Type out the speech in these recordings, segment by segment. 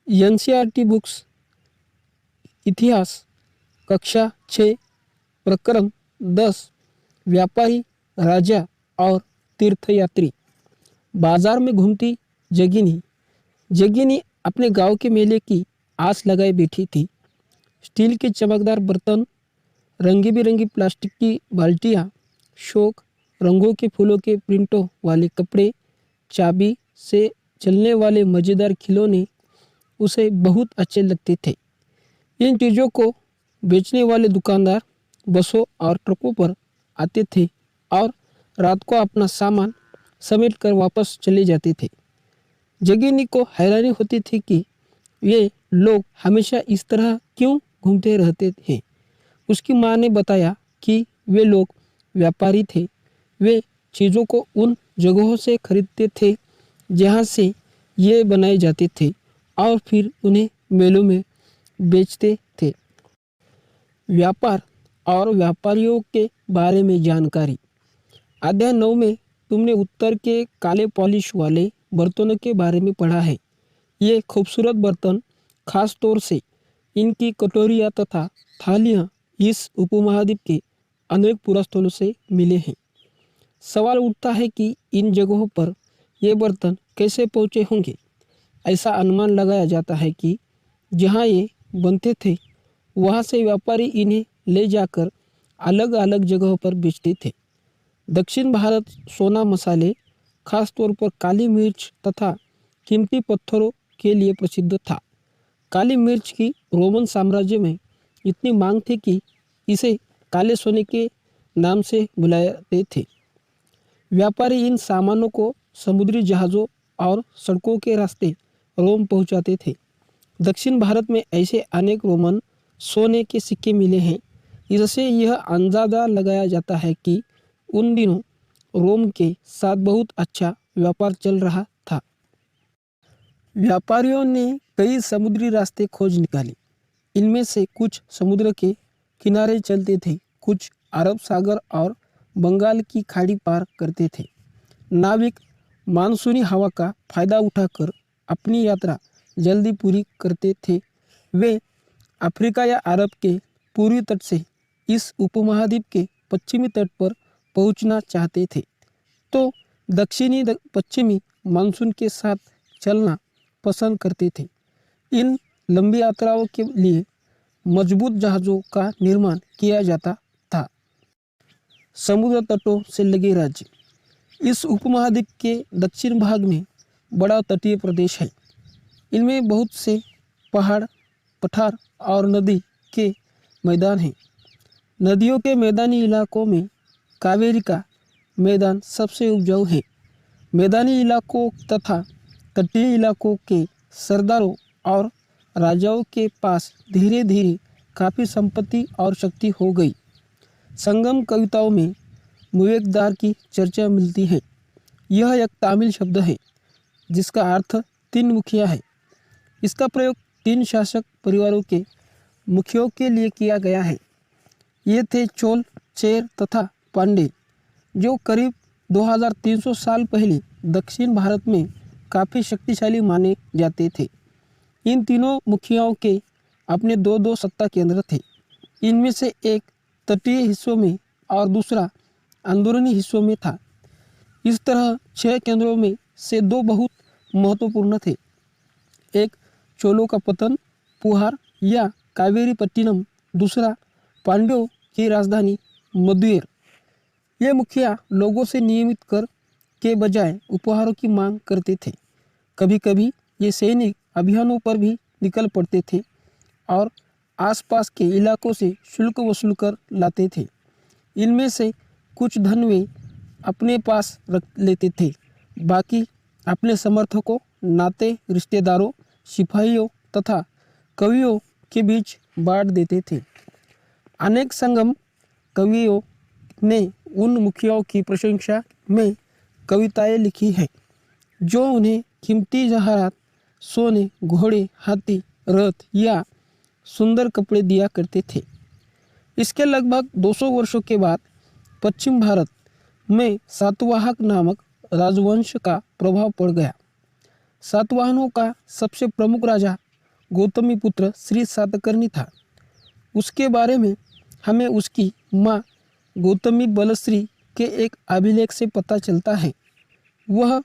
NCERT books इतिहास कक्षा 6 प्रकरण 10 व्यापारी राजा और तीर्थयात्री। बाजार में घूमती जगिनी। जगिनी अपने गांव के मेले की आस लगाए बैठी थी। स्टील के चमकदार बर्तन, रंगी बिरंगी प्लास्टिक की बाल्टियाँ, शौक रंगों के फूलों के प्रिंटों वाले कपड़े, चाबी से चलने वाले मज़ेदार खिलौने उसे बहुत अच्छे लगते थे। इन चीज़ों को बेचने वाले दुकानदार बसों और ट्रकों पर आते थे और रात को अपना सामान समेट कर वापस चले जाते थे। जगिनी को हैरानी होती थी कि ये लोग हमेशा इस तरह क्यों घूमते रहते हैं। उसकी माँ ने बताया कि वे लोग व्यापारी थे। वे चीज़ों को उन जगहों से खरीदते थे जहाँ से ये बनाए जाते थे और फिर उन्हें मेलों में बेचते थे। व्यापार और व्यापारियों के बारे में जानकारी। अध्याय 9 में तुमने उत्तर के काले पॉलिश वाले बर्तनों के बारे में पढ़ा है। ये खूबसूरत बर्तन, खास तौर से इनकी कटोरियाँ तथा थालियाँ इस उपमहाद्वीप के अनेक पुरास्थलों से मिले हैं। सवाल उठता है कि इन जगहों पर ये बर्तन कैसे पहुँचे होंगे। ऐसा अनुमान लगाया जाता है कि जहाँ ये बनते थे वहाँ से व्यापारी इन्हें ले जाकर अलग अलग जगहों पर बेचते थे। दक्षिण भारत सोना, मसाले, खास तौर पर काली मिर्च तथा कीमती पत्थरों के लिए प्रसिद्ध था। काली मिर्च की रोमन साम्राज्य में इतनी मांग थी कि इसे काले सोने के नाम से बुलाते थे। व्यापारी इन सामानों को समुद्री जहाज़ों और सड़कों के रास्ते रोम पहुंचाते थे। दक्षिण भारत में ऐसे अनेक रोमन सोने के सिक्के मिले हैं। इससे यह अंदाज़ा लगाया जाता है कि उन दिनों रोम के साथ बहुत अच्छा व्यापार चल रहा था। व्यापारियों ने कई समुद्री रास्ते खोज निकाले। इनमें से कुछ समुद्र के किनारे चलते थे, कुछ अरब सागर और बंगाल की खाड़ी पार करते थे। नाविक मानसूनी हवा का फायदा उठाकर अपनी यात्रा जल्दी पूरी करते थे। वे अफ्रीका या अरब के पूर्वी तट से इस उपमहाद्वीप के पश्चिमी तट पर पहुंचना चाहते थे तो दक्षिणी पश्चिमी मानसून के साथ चलना पसंद करते थे। इन लंबी यात्राओं के लिए मजबूत जहाज़ों का निर्माण किया जाता था। समुद्र तटों से लगे राज्य। इस उपमहाद्वीप के दक्षिण भाग में बड़ा तटीय प्रदेश है। इनमें बहुत से पहाड़, पठार और नदी के मैदान हैं। नदियों के मैदानी इलाकों में कावेरी का मैदान सबसे उपजाऊ है। मैदानी इलाकों तथा तटीय इलाकों के सरदारों और राजाओं के पास धीरे धीरे काफ़ी संपत्ति और शक्ति हो गई। संगम कविताओं में मुवेक्दार की चर्चा मिलती है। यह एक तमिल शब्द है जिसका अर्थ 3 मुखिया है। इसका प्रयोग 3 शासक परिवारों के मुखियों के लिए किया गया है। ये थे चोल, चेर तथा पांड्य, जो करीब 2300 साल पहले दक्षिण भारत में काफ़ी शक्तिशाली माने जाते थे। इन तीनों मुखियाओं के अपने 2-2 सत्ता केंद्र थे। इनमें से एक तटीय हिस्सों में और दूसरा अंदरूनी हिस्सों में था। इस तरह 6 केंद्रों में से 2 बहुत महत्वपूर्ण थे। एक चोलों का पतन, पुहार या कावेरीपट्टिनम, दूसरा पांड्यों की राजधानी मदुरै। ये मुखिया लोगों से नियमित कर के बजाय उपहारों की मांग करते थे। कभी कभी ये सैनिक अभियानों पर भी निकल पड़ते थे और आसपास के इलाकों से शुल्क वसूल कर लाते थे। इनमें से कुछ धन वे अपने पास रख लेते थे, बाकी अपने समर्थकों, नाते रिश्तेदारों, सिपाहियों तथा कवियों के बीच बांट देते थे। अनेक संगम कवियों ने उन मुखियाओं की प्रशंसा में कविताएं लिखी हैं, जो उन्हें कीमती जवाहरात, सोने, घोड़े, हाथी, रथ या सुंदर कपड़े दिया करते थे। इसके लगभग 200 वर्षों के बाद पश्चिम भारत में सातवाहक नामक राजवंश का प्रभाव पड़ गया। सातवाहनों का सबसे प्रमुख राजा गौतमी पुत्र श्री सातकर्णी था। उसके बारे में हमें उसकी माँ गौतमी बलश्री के एक अभिलेख से पता चलता है। वह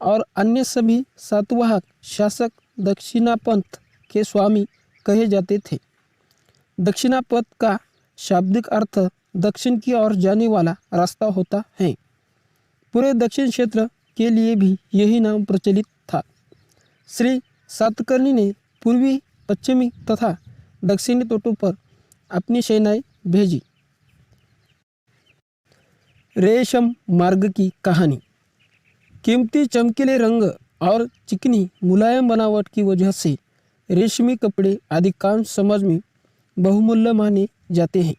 और अन्य सभी सातवाहक शासक दक्षिणापंथ के स्वामी कहे जाते थे। दक्षिणापथ का शाब्दिक अर्थ दक्षिण की ओर जाने वाला रास्ता होता है। पूरे दक्षिण क्षेत्र के लिए भी यही नाम प्रचलित था। श्री सातकर्णी ने पूर्वी, पश्चिमी तथा दक्षिणी तटों पर अपनी सेनाएं भेजी। रेशम मार्ग की कहानी। कीमती चमकीले रंग और चिकनी मुलायम बनावट की वजह से रेशमी कपड़े अधिकांश समाज में बहुमूल्य माने जाते हैं।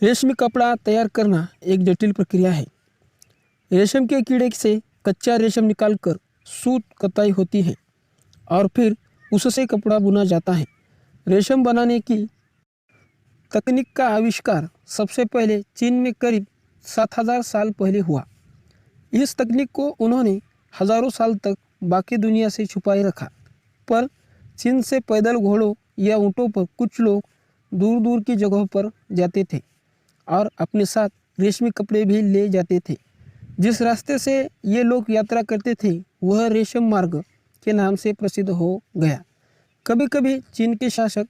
रेशमी कपड़ा तैयार करना एक जटिल प्रक्रिया है। रेशम के कीड़े से कच्चा रेशम निकालकर सूत कताई होती है और फिर उससे कपड़ा बुना जाता है। रेशम बनाने की तकनीक का आविष्कार सबसे पहले चीन में करीब 7000 साल पहले हुआ। इस तकनीक को उन्होंने हजारों साल तक बाकी दुनिया से छुपाए रखा, पर चीन से पैदल घोड़ों या ऊँटों पर कुछ लोग दूर दूर की जगहों पर जाते थे और अपने साथ रेशमी कपड़े भी ले जाते थे। जिस रास्ते से ये लोग यात्रा करते थे वह रेशम मार्ग के नाम से प्रसिद्ध हो गया। कभी कभी चीन के शासक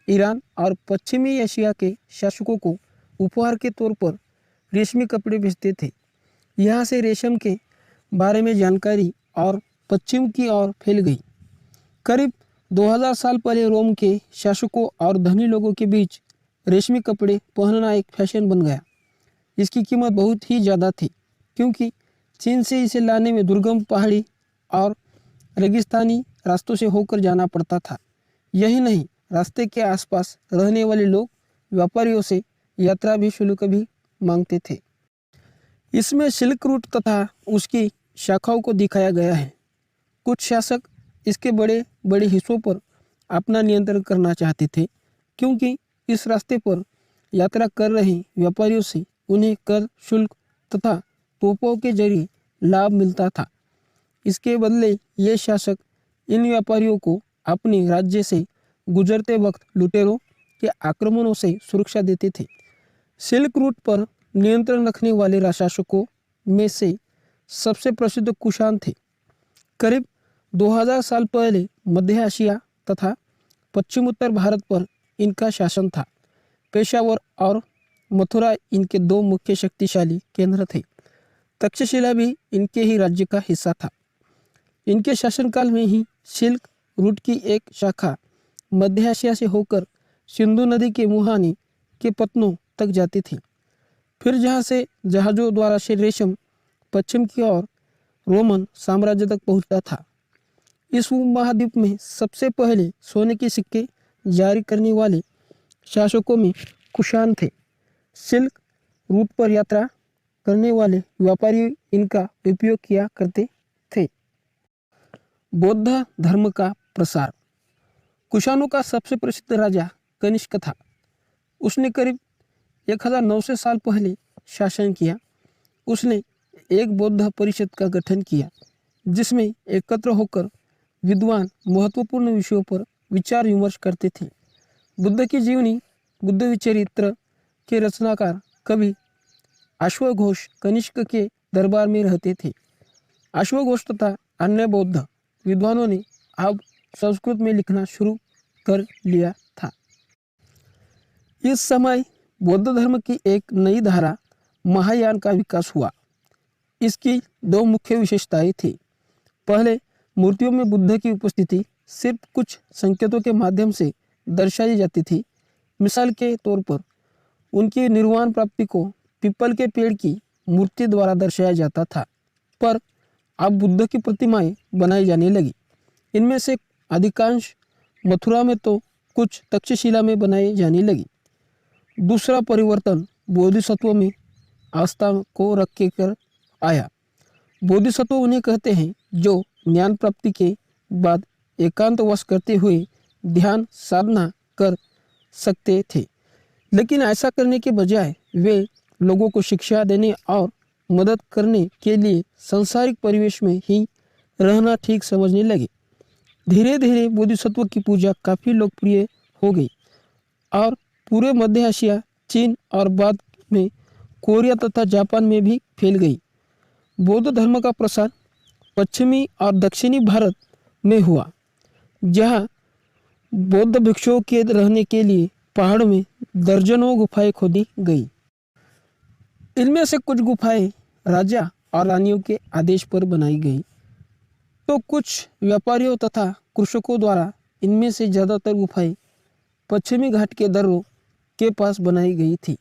ईरान और पश्चिमी एशिया के शासकों को उपहार के तौर पर रेशमी कपड़े भेजते थे। यहाँ से रेशम के बारे में जानकारी और पश्चिम की ओर फैल गई। करीब 2000 साल पहले रोम के शासकों और धनी लोगों के बीच रेशमी कपड़े पहनना एक फैशन बन गया। इसकी कीमत बहुत ही ज़्यादा थी क्योंकि चीन से इसे लाने में दुर्गम पहाड़ी और रेगिस्तानी रास्तों से होकर जाना पड़ता था। यही नहीं, रास्ते के आसपास रहने वाले लोग व्यापारियों से यात्रा भी शुल्क भी मांगते थे। इसमें सिल्क रूट तथा उसकी शाखाओं को दिखाया गया है। कुछ शासक इसके बड़े बड़े हिस्सों पर अपना नियंत्रण करना चाहते थे क्योंकि इस रास्ते पर यात्रा कर रहे व्यापारियों से उन्हें कर, शुल्क तथा तोपों के जरिए लाभ मिलता था। इसके बदले ये शासक इन व्यापारियों को अपने राज्य से गुजरते वक्त लुटेरों के आक्रमणों से सुरक्षा देते थे। सिल्क रूट पर नियंत्रण रखने वाले शासकों में से सबसे प्रसिद्ध कुषाण थे। करीब 2000 साल पहले मध्य एशिया तथा पश्चिम उत्तर भारत पर इनका शासन था। पेशावर और मथुरा इनके दो मुख्य शक्तिशाली केंद्र थे। तक्षशिला भी इनके ही राज्य का हिस्सा था। इनके शासनकाल में ही सिल्क रूट की एक शाखा मध्य एशिया से होकर सिंधु नदी के मुहाने के पत्तनों तक जाती थी। फिर जहाँ से जहाज़ों द्वारा से रेशम पश्चिम की ओर रोमन साम्राज्य तक पहुँचता था। इस उपमहाद्वीप में सबसे पहले सोने के सिक्के जारी करने वाले शासकों में कुषाण थे। सिल्क रूट पर यात्रा करने वाले व्यापारी इनका उपयोग किया करते थे। बौद्ध धर्म का प्रसार। कुषाणों का सबसे प्रसिद्ध राजा कनिष्क था। उसने करीब 1900 साल पहले शासन किया। उसने एक बौद्ध परिषद का गठन किया जिसमें एकत्र होकर विद्वान महत्वपूर्ण विषयों पर विचार विमर्श करते थे। बुद्ध की जीवनी, बुद्ध चरित्र के रचनाकार कवि अश्वघोष कनिष्क के दरबार में रहते थे। अश्वघोष तथा अन्य बौद्ध विद्वानों ने अब संस्कृत में लिखना शुरू कर लिया था। इस समय बौद्ध धर्म की एक नई धारा महायान का विकास हुआ। इसकी दो मुख्य विशेषताएं थी। पहले, मूर्तियों में बुद्ध की उपस्थिति सिर्फ कुछ संकेतों के माध्यम से दर्शाई जाती थी। मिसाल के तौर पर उनकी निर्वाण प्राप्ति को पीपल के पेड़ की मूर्ति द्वारा दर्शाया जाता था, पर अब बुद्ध की प्रतिमाएं बनाई जाने लगी। इनमें से अधिकांश मथुरा में तो कुछ तक्षशिला में बनाई जाने लगी। दूसरा परिवर्तन बोधिसत्व में आस्था को रख के कर आया। बोधिसत्व उन्हें कहते हैं जो ज्ञान प्राप्ति के बाद एकांतवास करते हुए ध्यान साधना कर सकते थे, लेकिन ऐसा करने के बजाय वे लोगों को शिक्षा देने और मदद करने के लिए सांसारिक परिवेश में ही रहना ठीक समझने लगे। धीरे धीरे बोधिसत्व की पूजा काफ़ी लोकप्रिय हो गई और पूरे मध्य एशिया, चीन और बाद में कोरिया तथा जापान में भी फैल गई। बौद्ध धर्म का प्रसार पश्चिमी और दक्षिणी भारत में हुआ, जहाँ बौद्ध भिक्षुओं के रहने के लिए पहाड़ में दर्जनों गुफाएं खोदी गई। इनमें से कुछ गुफाएं राजा और रानियों के आदेश पर बनाई गई, तो कुछ व्यापारियों तथा कृषकों द्वारा इनमें से ज़्यादातर गुफाएं पश्चिमी घाट के दर्रों के पास बनाई गई थी।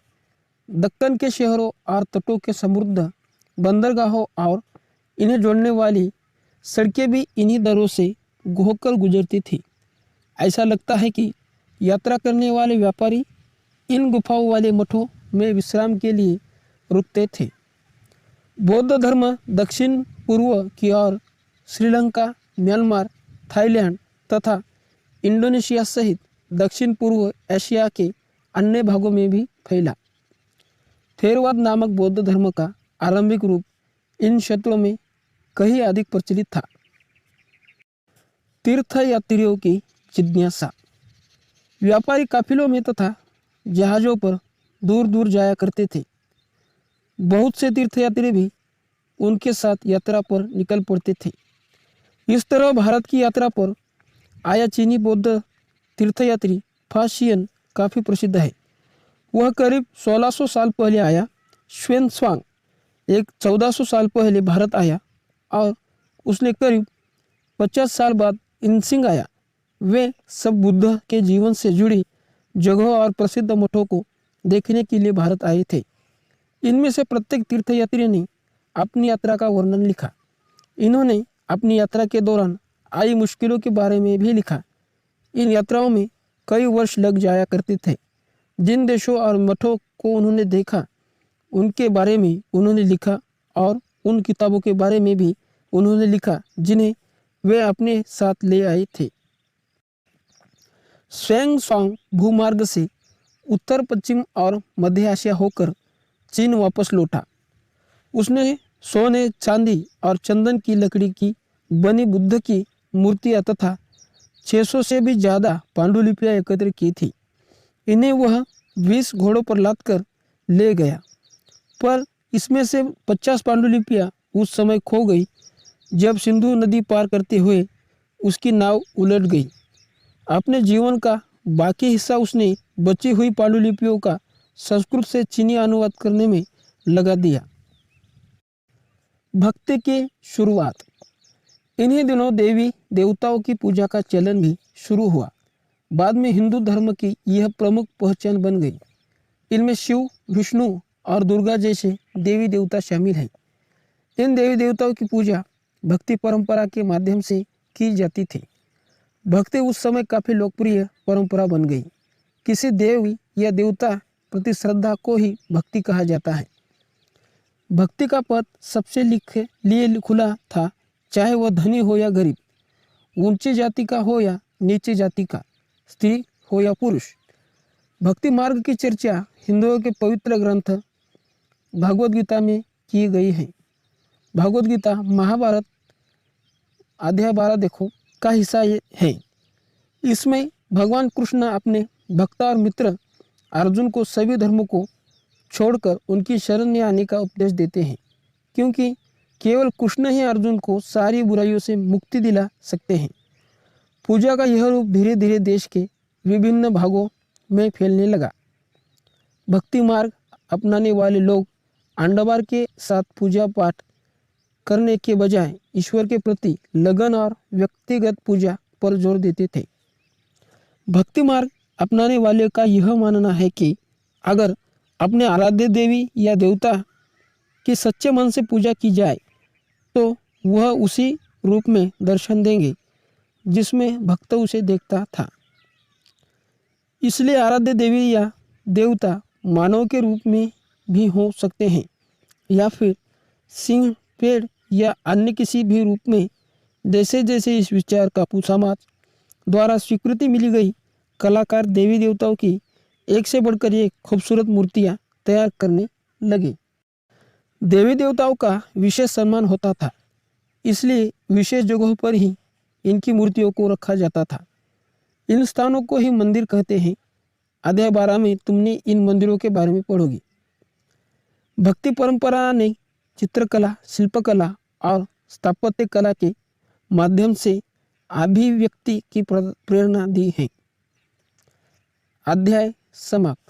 दक्कन के शहरों और तटों के समृद्ध बंदरगाहों और इन्हें जोड़ने वाली सड़कें भी इन्हीं दरों से होकर गुजरती थी। ऐसा लगता है कि यात्रा करने वाले व्यापारी इन गुफाओं वाले मठों में विश्राम के लिए रुकते थे। बौद्ध धर्म दक्षिण पूर्व की ओर श्रीलंका, म्यांमार, थाईलैंड तथा इंडोनेशिया सहित दक्षिण पूर्व एशिया के अन्य भागों में भी फैला। थेरवाद नामक बौद्ध धर्म का आरंभिक रूप इन क्षेत्रों में कहीं अधिक प्रचलित था। तीर्थयात्रियों की जिज्ञासा। व्यापारी काफिलों में तथा जहाज़ों पर दूर दूर जाया करते थे। बहुत से तीर्थयात्री भी उनके साथ यात्रा पर निकल पड़ते थे। इस तरह भारत की यात्रा पर आया चीनी बौद्ध तीर्थयात्री फाशियन काफ़ी प्रसिद्ध है। वह करीब 1600 साल पहले आया। श्वेन-त्सांग एक 1400 साल पहले भारत आया और उसने करीब 50 साल बाद इनसिंग आया। वे सब बुद्ध के जीवन से जुड़ी जगहों और प्रसिद्ध मठों को देखने के लिए भारत आए थे। इनमें से प्रत्येक तीर्थयात्री ने अपनी यात्रा का वर्णन लिखा। इन्होंने अपनी यात्रा के दौरान आई मुश्किलों के बारे में भी लिखा। इन यात्राओं में कई वर्ष लग जाया करते थे। जिन देशों और मठों को उन्होंने देखा उनके बारे में उन्होंने लिखा और उन किताबों के बारे में भी उन्होंने लिखा जिन्हें वे अपने साथ ले आए थे। श्वेन-त्सांग भूमार्ग से उत्तर पश्चिम और मध्य एशिया होकर चीन वापस लौटा। उसने सोने, चांदी और चंदन की लकड़ी की बनी बुद्ध की मूर्तियां तथा 600 से भी ज़्यादा पांडुलिपियां एकत्र की थी। इन्हें वह 20 घोड़ों पर लाद कर ले गया, पर इसमें से 50 पांडुलिपियां उस समय खो गई जब सिंधु नदी पार करते हुए उसकी नाव उलट गई। अपने जीवन का बाकी हिस्सा उसने बची हुई पांडुलिपियों का संस्कृत से चीनी अनुवाद करने में लगा दिया। भक्ति की शुरुआत। इन्हीं दिनों देवी देवताओं की पूजा का चलन भी शुरू हुआ। बाद में हिंदू धर्म की यह प्रमुख पहचान बन गई। इनमें शिव, विष्णु और दुर्गा जैसे देवी देवता शामिल हैं। इन देवी देवताओं की पूजा भक्ति परंपरा के माध्यम से की जाती थी। भक्ति उस समय काफ़ी लोकप्रिय परंपरा बन गई। किसी देवी या देवता प्रति श्रद्धा को ही भक्ति कहा जाता है। भक्ति का पथ सबसे लिए खुला था, चाहे वह धनी हो या गरीब, ऊंची जाति का हो या नीची जाति का, स्त्री हो या पुरुष। भक्ति मार्ग की चर्चा हिंदुओं के पवित्र ग्रंथ भगवद गीता में की गई है। भगवद गीता महाभारत अध्याय 12 देखो का हिस्सा ये है। इसमें भगवान कृष्ण अपने भक्त और मित्र अर्जुन को सभी धर्मों को छोड़कर उनकी शरण में आने का उपदेश देते हैं, क्योंकि केवल कृष्ण ही अर्जुन को सारी बुराइयों से मुक्ति दिला सकते हैं। पूजा का यह रूप धीरे धीरे देश के विभिन्न भागों में फैलने लगा। भक्ति मार्ग अपनाने वाले लोग आडंबर के साथ पूजा पाठ करने के बजाय ईश्वर के प्रति लगन और व्यक्तिगत पूजा पर जोर देते थे। भक्ति मार्ग अपनाने वाले का यह मानना है कि अगर अपने आराध्य देवी या देवता की सच्चे मन से पूजा की जाए तो वह उसी रूप में दर्शन देंगे जिसमें भक्त उसे देखता था। इसलिए आराध्य देवी या देवता मानव के रूप में भी हो सकते हैं या फिर सिंह, पेड़ या अन्य किसी भी रूप में। जैसे जैसे इस विचार का समाज द्वारा स्वीकृति मिली गई, कलाकार देवी देवताओं की एक से बढ़कर एक खूबसूरत मूर्तियां तैयार करने लगे। देवी देवताओं का विशेष सम्मान होता था, इसलिए विशेष जगहों पर ही इनकी मूर्तियों को रखा जाता था। इन स्थानों को ही मंदिर कहते हैं। अध्याय 12 में तुमने इन मंदिरों के बारे में पढ़ोगी। भक्ति परंपरा ने चित्रकला, शिल्पकला और स्थापत्य कला के माध्यम से अभिव्यक्ति की प्रेरणा दी है। अध्याय समाप्त।